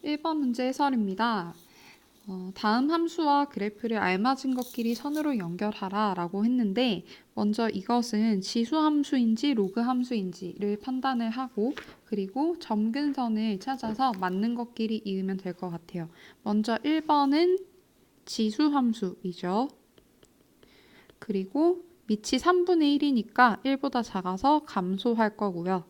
1번 문제 해설입니다. 다음 함수와 그래프를 알맞은 것끼리 선으로 연결하라 라고 했는데 먼저 이것은 지수 함수인지 로그 함수인지를 판단을 하고 그리고 점근선을 찾아서 맞는 것끼리 이으면 될 것 같아요. 먼저 1번은 지수 함수이죠. 그리고 밑이 3분의 1이니까 1보다 작아서 감소할 거고요.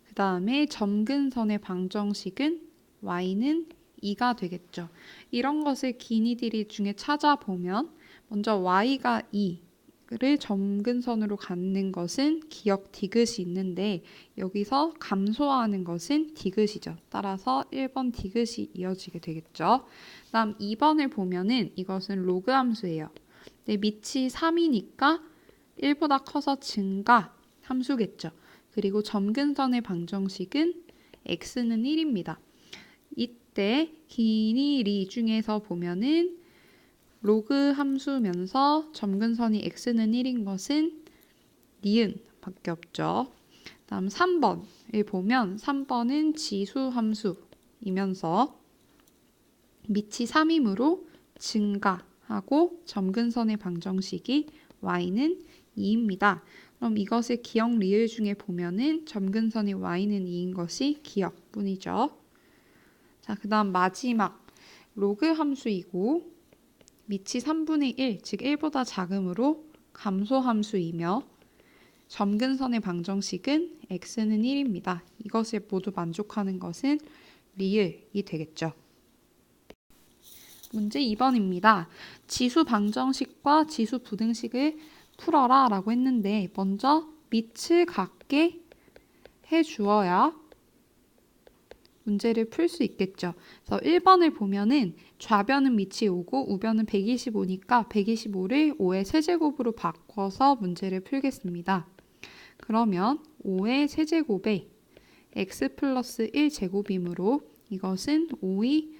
그 다음에 점근선의 방정식은 y는 2가 되겠죠. 이런 것을 기니들이 중에 찾아보면 먼저 y가 2를 점근선으로 갖는 것은 기역 디귿이 있는데 여기서 감소하는 것은 디귿이죠. 따라서 1번 디귿이 이어지게 되겠죠. 다음 2번을 보면은 이것은 로그 함수예요. 근데 밑이 3이니까 1보다 커서 증가 함수겠죠. 그리고 점근선의 방정식은 x는 1입니다. 이때 기니리 중에서 보면은 로그 함수면서 점근선이 x는 1인 것은 니은 밖에 없죠. 다음 3번을 보면 3번은 지수 함수이면서 밑이 3이므로 증가하고 점근선의 방정식이 y는 2입니다. 그럼 이것을 기역 리을 중에 보면은 점근선이 y는 2인 것이 기역뿐이죠. 자, 그 다음 마지막 로그 함수이고 밑이 3분의 1, 즉 1보다 작으므로 감소 함수이며 점근선의 방정식은 x는 1입니다. 이것을 모두 만족하는 것은 리을이 되겠죠. 문제 2번입니다. 지수 방정식과 지수 부등식을 풀어라 라고 했는데 먼저 밑을 같게 해주어야 문제를 풀 수 있겠죠. 그래서 1번을 보면은 좌변은 밑이 5고 우변은 125니까 125를 5의 세제곱으로 바꿔서 문제를 풀겠습니다. 그러면 5의 세제곱에 x 플러스 1제곱이므로 이것은 5의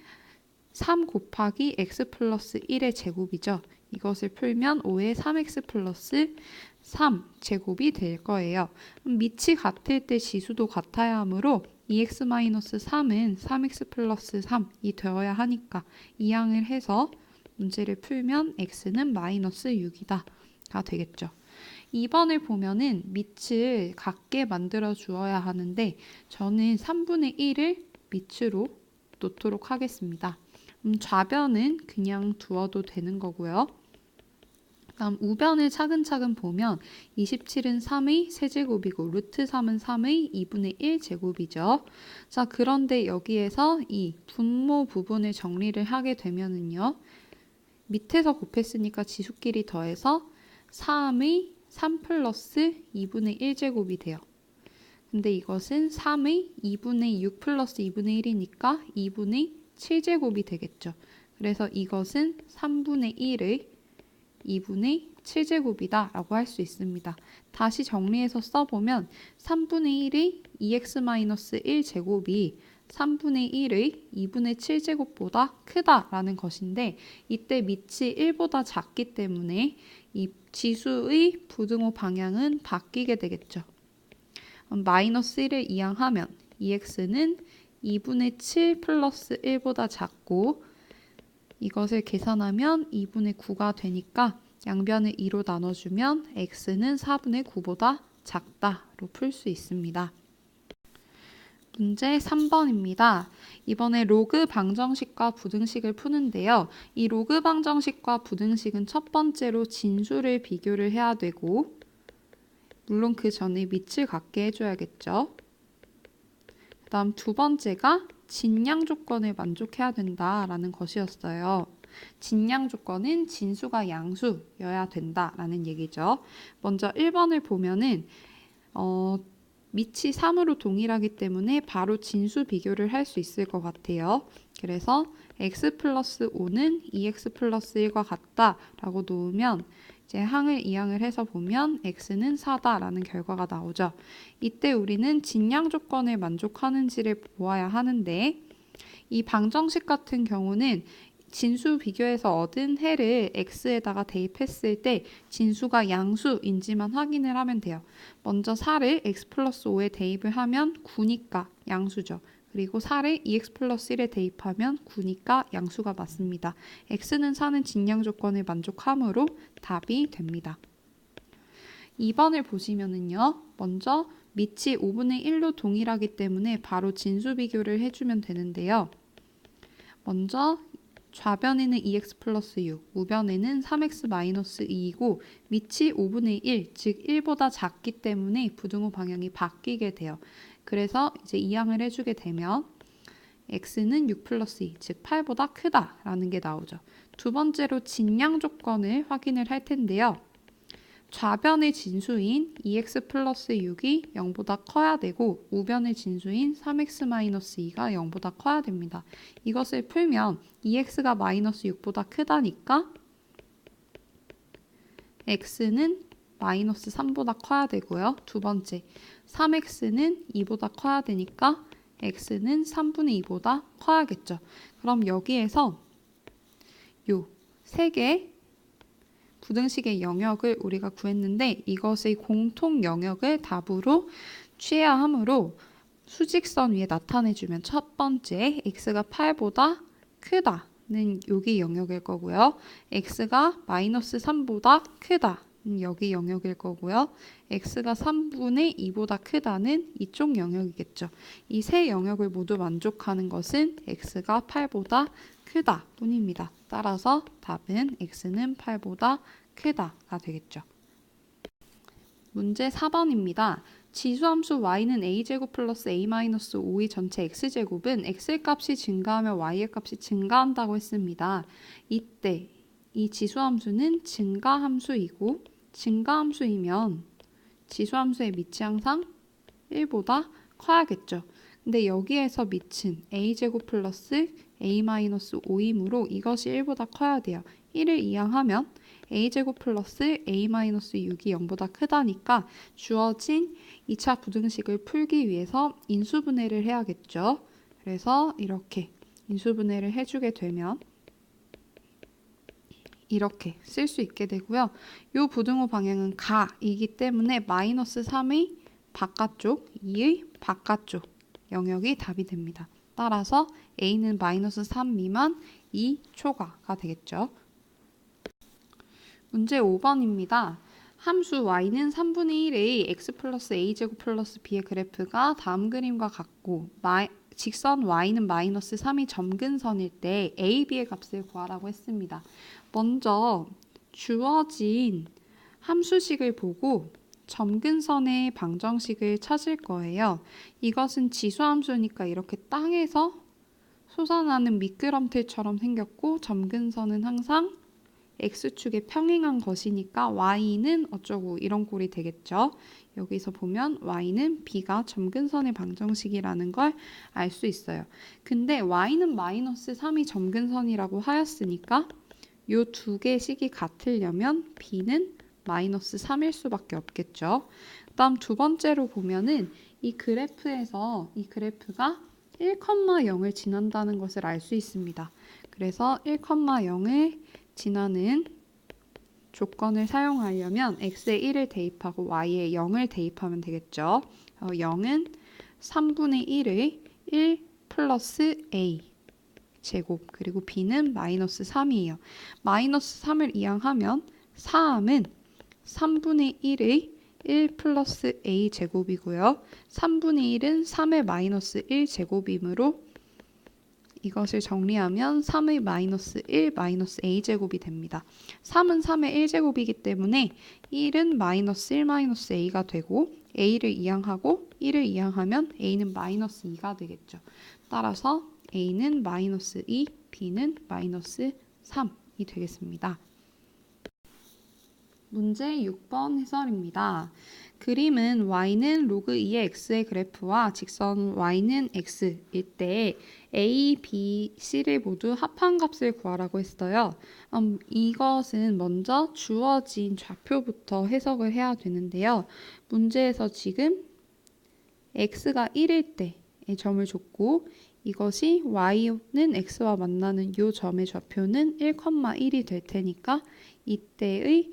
3 곱하기 x 플러스 1의 제곱이죠. 이것을 풀면 5의 3x 플러스 3제곱이 될 거예요. 밑이 같을 때 지수도 같아야 하므로 2x-3은 3x 플러스 3이 되어야 하니까 이항을 해서 문제를 풀면 x는 마이너스 6이다 가 되겠죠. 2번을 보면은 밑을 같게 만들어 주어야 하는데 저는 3분의 1을 밑으로 놓도록 하겠습니다. 좌변은 그냥 두어도 되는 거고요. 다음 우변을 차근차근 보면 27은 3의 세제곱이고 루트 3은 3의 2분의 1 제곱이죠. 자, 그런데 여기에서 이 분모 부분을 정리를 하게 되면은요. 밑에서 곱했으니까 지수끼리 더해서 3의 3 플러스 2분의 1 제곱이 돼요. 근데 이것은 3의 2분의 6 플러스 2분의 1이니까 2분의 7제곱이 되겠죠. 그래서 이것은 3분의 1의 2분의 7제곱이다 라고 할 수 있습니다. 다시 정리해서 써보면 3분의 1의 2x-1제곱이 3분의 1의 2분의 7제곱보다 크다라는 것인데 이때 밑이 1보다 작기 때문에 이 지수의 부등호 방향은 바뀌게 되겠죠. 마이너스 1을 이항하면 2x는 2분의 7 플러스 1보다 작고 이것을 계산하면 2분의 9가 되니까 양변을 2로 나눠주면 x는 4분의 9보다 작다로 풀 수 있습니다. 문제 3번입니다. 이번에 로그 방정식과 부등식을 푸는데요. 이 로그 방정식과 부등식은 첫 번째로 진수를 비교를 해야 되고 물론 그 전에 밑을 같게 해줘야겠죠. 그 다음 두 번째가 진양 조건을 만족해야 된다라는 것이었어요. 진양 조건은 진수가 양수여야 된다라는 얘기죠. 먼저 1번을 보면은 밑이 3으로 동일하기 때문에 바로 진수 비교를 할 수 있을 것 같아요. 그래서 x 플러스 5는 2x 플러스 1과 같다라고 놓으면 이제 항을 이항을 해서 보면 x는 4다라는 결과가 나오죠. 이때 우리는 진양 조건을 만족하는지를 보아야 하는데 이 방정식 같은 경우는 진수 비교해서 얻은 해를 x에다가 대입했을 때 진수가 양수인지만 확인을 하면 돼요. 먼저 4를 x 플러스 5에 대입을 하면 9니까 양수죠. 그리고 4를 2x 플러스 1에 대입하면 9니까 양수가 맞습니다. x는 4는 진양 조건을 만족하므로 답이 됩니다. 2번을 보시면은요. 먼저 밑이 5분의 1로 동일하기 때문에 바로 진수 비교를 해주면 되는데요. 먼저 좌변에는 2x 플러스 6, 우변에는 3x 마이너스 2이고 밑이 5분의 1, 즉 1보다 작기 때문에 부등호 방향이 바뀌게 돼요. 그래서 이제 이항을 해주게 되면 x는 6 플러스 2, 즉 8보다 크다라는 게 나오죠. 두 번째로 진양 조건을 확인을 할 텐데요. 좌변의 진수인 2x 플러스 6이 0보다 커야 되고 우변의 진수인 3x 마이너스 2가 0보다 커야 됩니다. 이것을 풀면 2x가 마이너스 6보다 크다니까 x는 마이너스 3보다 커야 되고요. 두 번째, 3x는 2보다 커야 되니까 x는 3분의 2보다 커야겠죠. 그럼 여기에서 요 세 개 부등식의 영역을 우리가 구했는데 이것의 공통 영역을 답으로 취해야 하므로 수직선 위에 나타내주면 첫 번째 x가 8보다 크다는 여기 영역일 거고요. x가 마이너스 3보다 크다는 여기 영역일 거고요. x가 3분의 2보다 크다는 이쪽 영역이겠죠. 이 세 영역을 모두 만족하는 것은 x가 8보다 크다 뿐입니다. 따라서 답은 x는 8보다 크다가 되겠죠. 문제 4번입니다. 지수함수 y는 a제곱 플러스 a-5의 전체 x제곱은 x의 값이 증가하면 y의 값이 증가한다고 했습니다. 이때 이 지수함수는 증가함수이고 증가함수이면 지수함수의 밑이 항상 1보다 커야겠죠. 근데 여기에서 밑은 a제곱 플러스 a-5이므로 이것이 1보다 커야 돼요. 1을 이항하면 a제곱 플러스 a-6이 0보다 크다니까 주어진 2차 부등식을 풀기 위해서 인수분해를 해야겠죠. 그래서 이렇게 인수분해를 해주게 되면 이렇게 쓸 수 있게 되고요. 이 부등호 방향은 가이기 때문에 마이너스 3의 바깥쪽, 2의 바깥쪽 영역이 답이 됩니다. 따라서 a는 마이너스 3 미만 2 초과가 되겠죠. 문제 5번입니다. 함수 y는 3분의 1의 x 플러스 a제곱 플러스 b의 그래프가 다음 그림과 같고 직선 y는 마이너스 3이 점근선일 때 a, b의 값을 구하라고 했습니다. 먼저 주어진 함수식을 보고 점근선의 방정식을 찾을 거예요. 이것은 지수함수니까 이렇게 땅에서 솟아나는 미끄럼틀처럼 생겼고 점근선은 항상 x축에 평행한 것이니까 y는 어쩌고 이런 꼴이 되겠죠. 여기서 보면 y는 b가 점근선의 방정식이라는 걸 알 수 있어요. 근데 y는 마이너스 3이 점근선이라고 하였으니까 이 두 개의 식이 같으려면 b는 마이너스 3일 수밖에 없겠죠. 다음 두 번째로 보면은 이 그래프에서 이 그래프가 1,0을 지난다는 것을 알 수 있습니다. 그래서 1,0을 지나는 조건을 사용하려면 x에 1을 대입하고 y에 0을 대입하면 되겠죠. 0은 3분의 1의 1 플러스 a 제곱 그리고 b는 마이너스 3이에요. 마이너스 3을 이항하면 4함은 3분의 1의 1 플러스 a 제곱이고요. 3분의 1은 3의 마이너스 1 제곱이므로 이것을 정리하면 3의 마이너스 1 마이너스 a 제곱이 됩니다. 3은 3의 1제곱이기 때문에 1은 마이너스 1 마이너스 a가 되고 a를 이항하고 1을 이항하면 a는 마이너스 2가 되겠죠. 따라서 a는 마이너스 2, b는 마이너스 3이 되겠습니다. 문제 6번 해설입니다. 그림은 y는 로그 2의 x의 그래프와 직선 y는 x일 때 a, b, c를 모두 합한 값을 구하라고 했어요. 이것은 먼저 주어진 좌표부터 해석을 해야 되는데요. 문제에서 지금 x가 1일 때의 점을 줬고 이것이 y는 x와 만나는 이 점의 좌표는 1,1이 될 테니까 이때의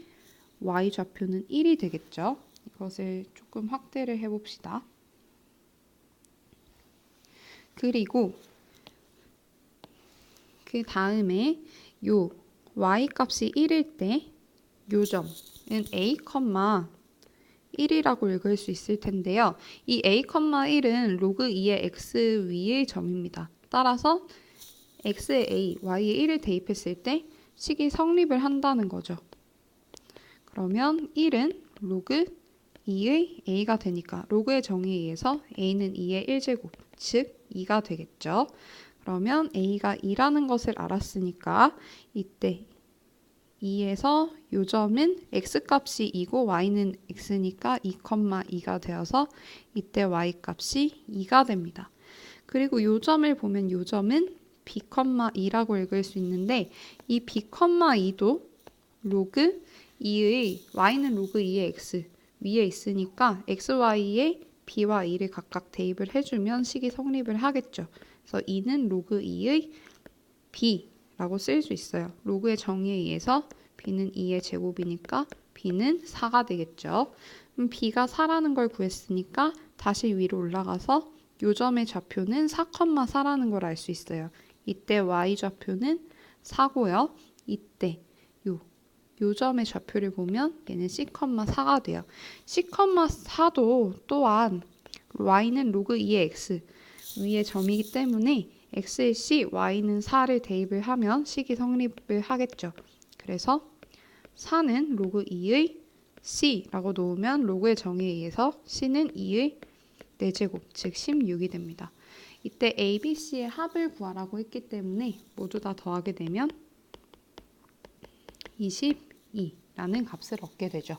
y 좌표는 1이 되겠죠. 이것을 조금 확대를 해봅시다. 그리고 그 다음에 요 y 값이 1일 때 요 점은 a, 1이라고 읽을 수 있을 텐데요. 이 a, 1은 로그 2의 x 위의 점입니다. 따라서 x에 a, y에 1을 대입했을 때 식이 성립을 한다는 거죠. 그러면 1은 로그 2의 a가 되니까 로그의 정의에 의해서 a는 2의 1제곱, 즉 2가 되겠죠. 그러면 a가 2라는 것을 알았으니까 이때 2에서 요 점은 x값이 2고 y는 x니까 2,2가 되어서 이때 y값이 2가 됩니다. 그리고 요 점을 보면 요 점은 b,2라고 읽을 수 있는데 이 b,2도 로그 2의 y는 로그 2의 x 위에 있으니까 xy에 b와 2를 각각 대입을 해주면 식이 성립을 하겠죠. 그래서 2는 로그 2의 b라고 쓸 수 있어요. 로그의 정의에 의해서 b는 2의 제곱이니까 b는 4가 되겠죠. b가 4라는 걸 구했으니까 다시 위로 올라가서 요 점의 좌표는 4,4라는 걸 알 수 있어요. 이때 y 좌표는 4고요. 이때 요 점의 좌표를 보면 얘는 c,4가 돼요. c,4도 또한 y는 로그 2의 x 위의 점이기 때문에 x의 c, y는 4를 대입을 하면 식이 성립을 하겠죠. 그래서 4는 로그 2의 c라고 놓으면 로그의 정의에 의해서 c는 2의 4제곱, 즉 16이 됩니다. 이때 a, b, c의 합을 구하라고 했기 때문에 모두 다 더하게 되면 22라는 값을 얻게 되죠.